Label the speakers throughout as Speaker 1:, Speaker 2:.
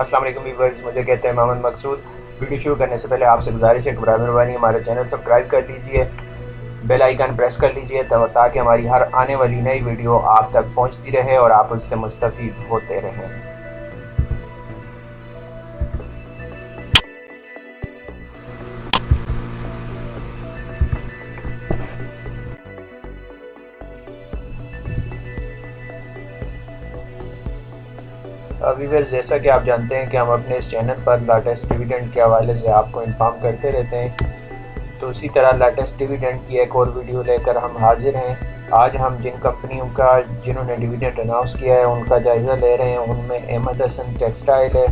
Speaker 1: अस्सलाम वालेकुम व्यूअर्स, मुझे कहते हैं मोहम्मद मकसूद। वीडियो शुरू करने से पहले आपसे गुजारिश है कि बराबर मेहरबानी हमारे चैनल सब्सक्राइब कर लीजिए, बेल आइकन प्रेस कर लीजिए ताकि हमारी हर आने वाली नई वीडियो आप तक पहुंचती रहे और आप उससे मुस्तफीद होते रहें। व्यूअर्स, जैसा कि आप जानते हैं कि हम अपने इस चैनल पर लेटेस्ट डिविडेंड के हवाले से आपको इन्फॉर्म करते रहते हैं, तो उसी तरह लेटेस्ट डिविडेंड की एक और वीडियो लेकर हम हाजिर हैं। आज हम जिन कंपनियों का जिन्होंने डिविडेंड अनाउंस किया है उनका जायज़ा ले रहे हैं। उनमें अहमद हसन टेक्सटाइल है,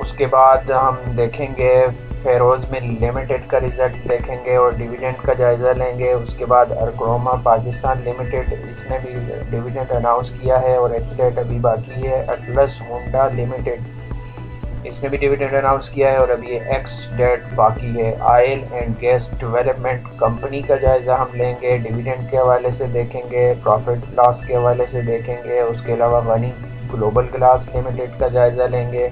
Speaker 1: उसके बाद हम देखेंगे फेरोज़ मिल लिमिटेड का रिज़ल्ट देखेंगे और डिविडेंड का जायज़ा लेंगे। उसके बाद अरक्रोमा पाकिस्तान लिमिटेड, इसने भी डिविडेंड अनाउंस किया है और एचलेट अभी बाकी है। अटलस होंडा लिमिटेड, इसने भी डिविडेंड अनाउंस किया है और अभी एक्स डेट बाकी है। Oil and gas development company का जायज़ा हम लेंगे, डिविडेंड के हवाले से देखेंगे, प्रॉफिट लॉस के हवाले से देखेंगे। उसके अलावा गनी ग्लोबल ग्लास लिमिटेड का जायज़ा लेंगे।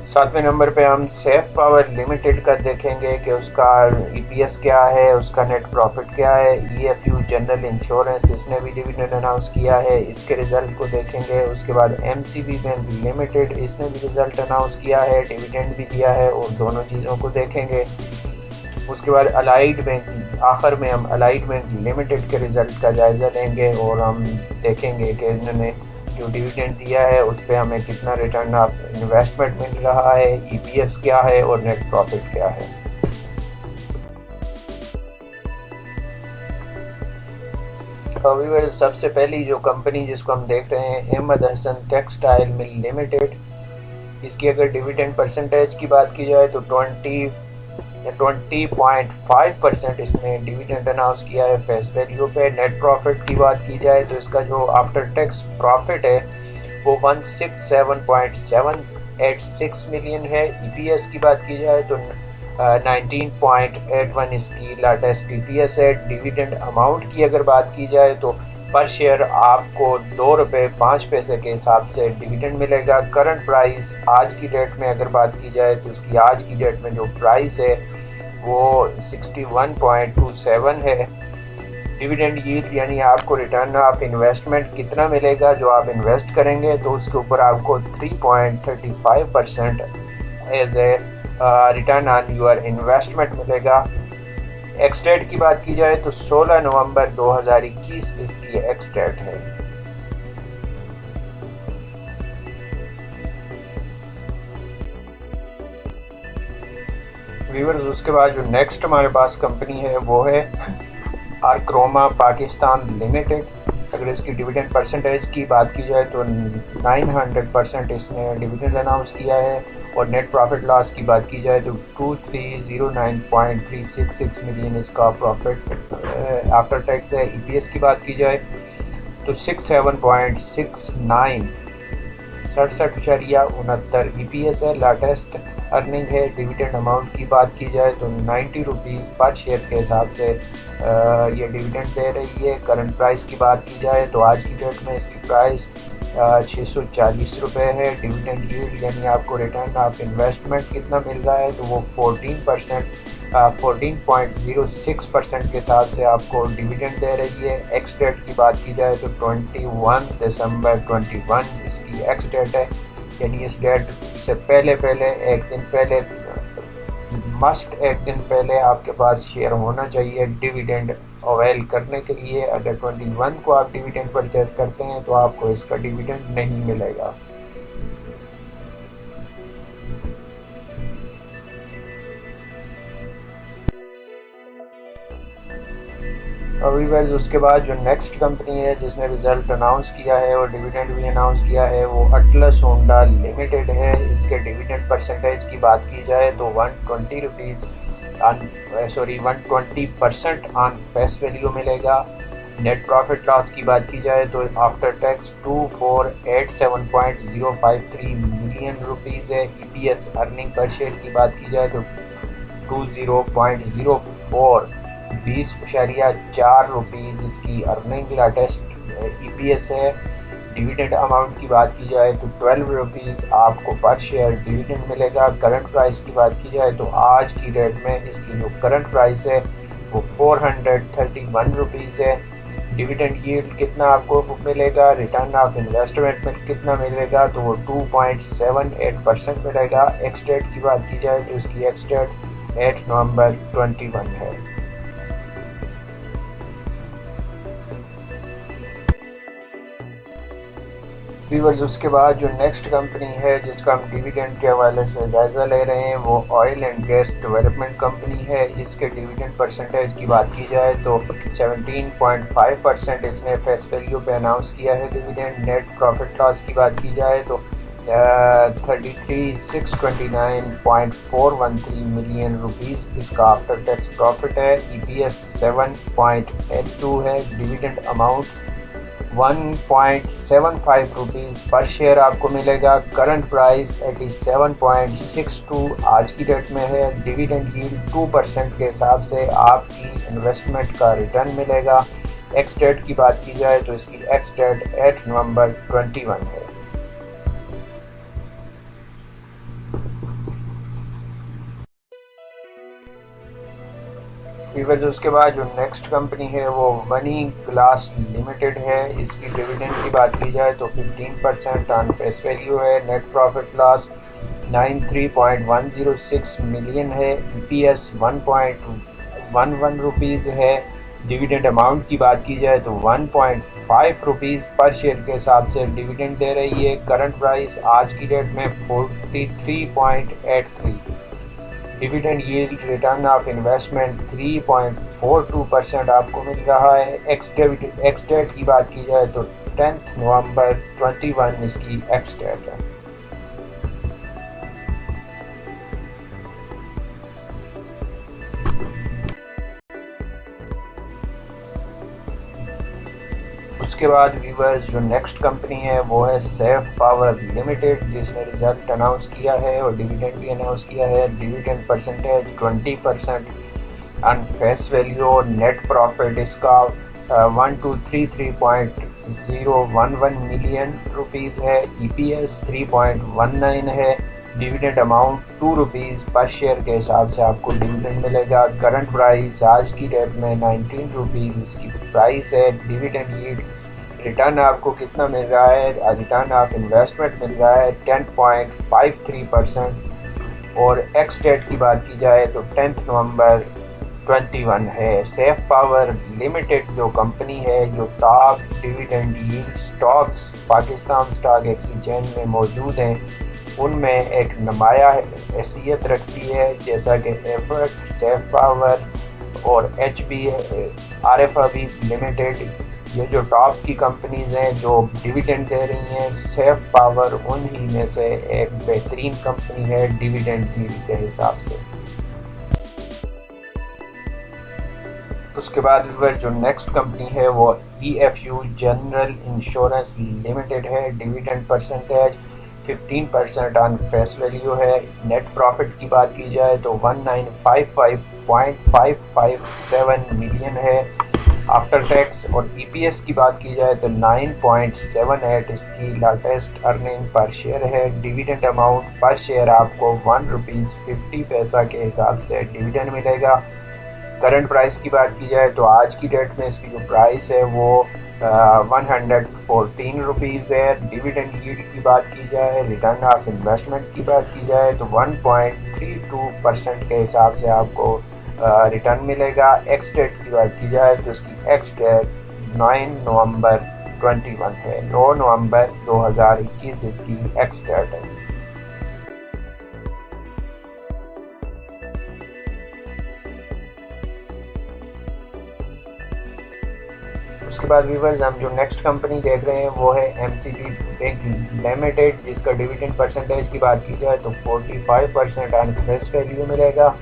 Speaker 1: 7वें नंबर पे हम सेफ पावर लिमिटेड का देखेंगे कि उसका ईपीएस क्या है, उसका नेट प्रॉफिट क्या है। ईएफयू जनरल इंश्योरेंस, इसने भी डिविडेंड अनाउंस किया है, इसके रिजल्ट को देखेंगे। उसके बाद एमसीबी बैंक लिमिटेड, इसने भी रिजल्ट अनाउंस किया है, डिविडेंड भी दिया है और दोनों चीज़ों को देखेंगे। उसके बाद अलाइड बैंक, आखिर में हम अलाइड बैंक लिमिटेड के रिजल्ट का जायज़ा लेंगे और हम देखेंगे कि इन्होंने जो डिविडेंड दिया है उस पर हमें कितना रिटर्न ऑफ इन्वेस्टमेंट मिल रहा है, ईपीएस क्या है और नेट प्रॉफिट क्या है। सबसे पहली जो कंपनी जिसको हम देख रहे हैं Ahmad Hasan textile mill limited, इसकी अगर डिविडेंड परसेंटेज की बात की जाए तो 20.5% इसने डिविडेंड अनाउंस किया है फेस वैल्यू पे। नेट प्रॉफिट की बात की जाए तो इसका जो आफ्टर टैक्स प्रॉफिट है वो 167.786 मिलियन है। ईपीएस की बात की जाए तो 19.81 इसकी लेटेस्ट ईपीएस है। डिविडेंड अमाउंट की अगर बात की जाए तो पर शेयर आपको ₹2.05 के हिसाब से डिविडेंड मिलेगा। करंट प्राइस आज की डेट में अगर बात की जाए तो इसकी आज की डेट में जो प्राइस है वो 61.27 है। डिविडेंड यील्ड यानी आपको रिटर्न ऑफ इन्वेस्टमेंट कितना मिलेगा, जो आप इन्वेस्ट करेंगे तो उसके ऊपर आपको 3.35% as a return on your investment मिलेगा। एक्स डेट की बात की जाए तो 16 नवंबर 2021 इसकी एक्स डेट है। व्यूअर्स, उसके बाद जो नेक्स्ट हमारे पास कंपनी है वो है अरक्रोमा पाकिस्तान लिमिटेड। अगर इसकी डिविडेंड परसेंटेज की बात की जाए तो 900% इसने डिविडेंड अनाउंस किया है और नेट प्रॉफिट लॉस की बात की जाए तो 2309.366 मिलियन इसका प्रॉफिट आफ्टर टैक्स है। ईपीएस की बात की जाए तो 67.69 67.69 ईपीएस है, लेटेस्ट अर्निंग है। डिविडेंड अमाउंट की बात की जाए तो 90 रुपीज़ पर शेयर के हिसाब से ये डिविडेंड दे रही है। करंट प्राइस की बात की जाए तो आज की डेट में इसकी प्राइस 640 रुपये है। डिविडेंड यील्ड यानी आपको रिटर्न ऑफ इन्वेस्टमेंट कितना मिल रहा है तो वो 14.06% के हिसाब से आपको डिविडेंड दे रही है। एक्स डेट की बात की जाए तो 21 दिसंबर 21 इसकी एक्स डेट है, यानी इस डेट से पहले एक दिन पहले एक दिन पहले आपके पास शेयर होना चाहिए डिविडेंड अवेल करने के लिए। अगर 21 को आप डिविडेंड परचेज करते हैं तो आपको इसका डिविडेंड नहीं मिलेगा। अभी वैसे उसके बाद जो नेक्स्ट कंपनी है जिसने रिजल्ट अनाउंस किया है और डिविडेंड भी अनाउंस किया है वो अटलस होंडा लिमिटेड है। इसके डिविडेंड परसेंटेज की बात की जाए तो 120% ऑन फेस वैल्यू मिलेगा। नेट प्रॉफिट लॉस की बात की जाए तो आफ्टर टैक्स 2487.053 मिलियन रुपीज़ है। ईपीएस अर्निंग पर शेयर की बात की जाए तो 20.04 20.4 रुपीज़ इसकी अर्निंग लेटेस्ट ईपीएस है। डिविडेंड अमाउंट की बात की जाए तो 12 रुपीज़ आपको पर शेयर डिविडेंड मिलेगा। करंट प्राइस की बात की जाए तो आज की डेट में इसकी जो करंट प्राइस है वो 431 रुपीज़ है। डिविडेंड यील्ड कितना आपको मिलेगा, रिटर्न ऑफ इन्वेस्टमेंट में कितना मिलेगा, तो वो 2.78% मिलेगा। एक्स डेट की बात की जाए तो इसकी एक्स डेट 8 नवंबर 21 है। व्यूअर्स, उसके बाद जो नेक्स्ट कंपनी है जिसका हम डिविडेंड के हवाले से जायज़ा ले रहे हैं वो oil and gas development company है। इसके डिविडेंड परसेंटेज की बात की जाए तो 17.5% इसने फेस वैल्यू पे अनाउंस किया है डिविडेंड। नेट प्रॉफिट लॉस की बात की जाए तो 33,629.413 मिलियन रुपीज़ इसका आफ्टर टैक्स प्रॉफिट है। EPS 7.82 है। डिविडेंड अमाउंट 1.75 रुपीज़ पर शेयर आपको मिलेगा। करंट प्राइस 87.62 आज की डेट में है। डिविडेंड यील्ड 2% के हिसाब से आपकी इन्वेस्टमेंट का रिटर्न मिलेगा। एक्स डेट की बात की जाए तो इसकी एक्स डेट 8 नवंबर 21 है। फिर उसके बाद जो नेक्स्ट कंपनी है वो मनी ग्लास लिमिटेड है। इसकी डिविडेंड की बात की जाए तो 15% ऑन फेस वैल्यू है। नेट प्रॉफिट लॉस 93.106 मिलियन है। EPS 1.11 रुपीज़ है। डिविडेंड अमाउंट की बात की जाए तो 1.5 रुपीज़ पर शेयर के हिसाब से डिविडेंड दे रही है। करंट प्राइस आज की डेट में 43.83। Dividend yield return of investment 3.42% आपको मिल रहा है। एक्स डेट की बात की जाए तो 10 नवंबर 21 इसकी एक्स डेट है। उसके बाद व्यूअर्स जो नेक्स्ट कंपनी है वो है सेफ पावर लिमिटेड, जिसने रिजल्ट अनाउंस किया है और डिविडेंड भी अनाउंस किया है। Dividend percentage 20% on face value और नेट प्रॉफिट इसका 1233.011 मिलियन रुपीज़ है। EPS 3.19 है। डिविडेंड अमाउंट 2 रुपीज़ पर शेयर के हिसाब से आपको डिविडेंड मिलेगा। करंट प्राइस आज की डेट में 19 रुपीज़ इसकी प्राइस है। डिविडेंड यील्ड रिटर्न आपको कितना मिल रहा है, रिटर्न ऑफ इन्वेस्टमेंट मिल रहा है 10.53%। और एक्स डेट की बात की जाए तो 10 नवंबर 21 है। सेफ पावर लिमिटेड जो कंपनी है जो top dividend yield stocks Pakistan stock exchange में मौजूद हैं उनमें एक नुमाया हैसियत रखती है, जैसा कि एफर्ट, सेफ पावर और RFB लिमिटेड। ये जो टॉप की कंपनीज हैं जो डिविडेंड दे रही हैं, सेफ पावर उन्हीं में से एक बेहतरीन कंपनी है डिविडेंड यील्ड के हिसाब से। उसके बाद जो नेक्स्ट कंपनी है वो EFU जनरल इंश्योरेंस लिमिटेड है। Dividend percentage 15% on face value है। नेट प्रॉफिट की बात की जाए तो 1955.557 मिलियन है आफ्टर टैक्स। और EPS की बात की जाए तो 9.78 इसकी लेटेस्ट अर्निंग पर शेयर है। डिविडेंड अमाउंट पर शेयर आपको 1 रुपीज़ 50 पैसा के हिसाब से डिविडेंड मिलेगा। करंट प्राइस की बात की जाए तो आज की डेट में इसकी जो प्राइस है वो 114 रुपीज़ है। डिविडेंड यील्ड की बात की जाए, रिटर्न ऑफ इन्वेस्टमेंट की बात की जाए तो 1.32% के हिसाब से आपको रिटर्न मिलेगा। एक्स डेट की बात की जाए तो इसकी एक्स डेट 9 नवंबर 21 है। 9 नवंबर 2021 इसकी एक्स डेट है। उसके बाद व्यूअर्स हम जो नेक्स्ट कंपनी देख रहे हैं वो है MCB बैंक लिमिटेड, जिसका डिविडेंड परसेंटेज की बात की जाए तो 45% ऑन फेस वैल्यू मिलेगा।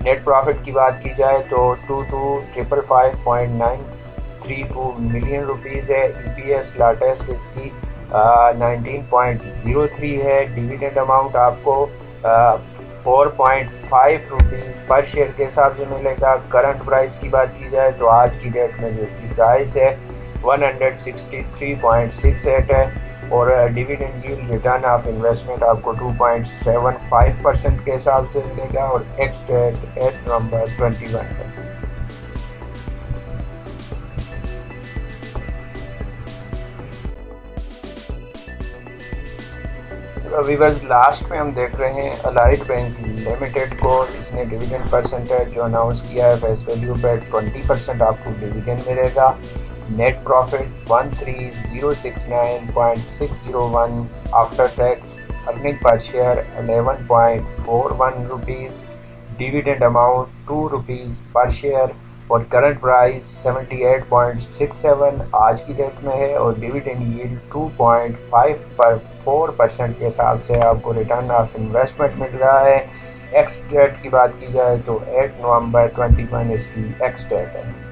Speaker 1: नेट प्रॉफिट की बात की जाए तो 22,555.932 मिलियन रुपीज़ है। EPS लेटेस्ट इसकी 19.03 है। डिविडेंड अमाउंट आपको 4.5 रुपीज़ पर शेयर के हिसाब से मिलेगा। करंट प्राइस की बात की जाए तो आज की डेट में जो इसकी प्राइस है 163.68 है और dividend yield return of investment आपको 2.75% के हिसाब से मिलेगा और एक्स डेट 8 नवंबर 21 है। वीवर्स लास्ट में हम देख रहे हैं अलाइड बैंक लिमिटेड को। इसने डिविडेंड परसेंटेज जो अनाउंस किया है फेस वैल्यू पे 20% आपको डिविडेंड मिलेगा। Net profit 13069.601 after tax, earning per share 11.41 rupees, dividend amount 2 rupees पर शेयर और करंट प्राइस 78.67 आज की डेट में है और डिविडेंड यील्ड 2.54% के हिसाब से आपको रिटर्न ऑफ इन्वेस्टमेंट मिल रहा है। एक्स डेट की बात की जाए तो 8 नवंबर 21 इसकी एक्स डेट है।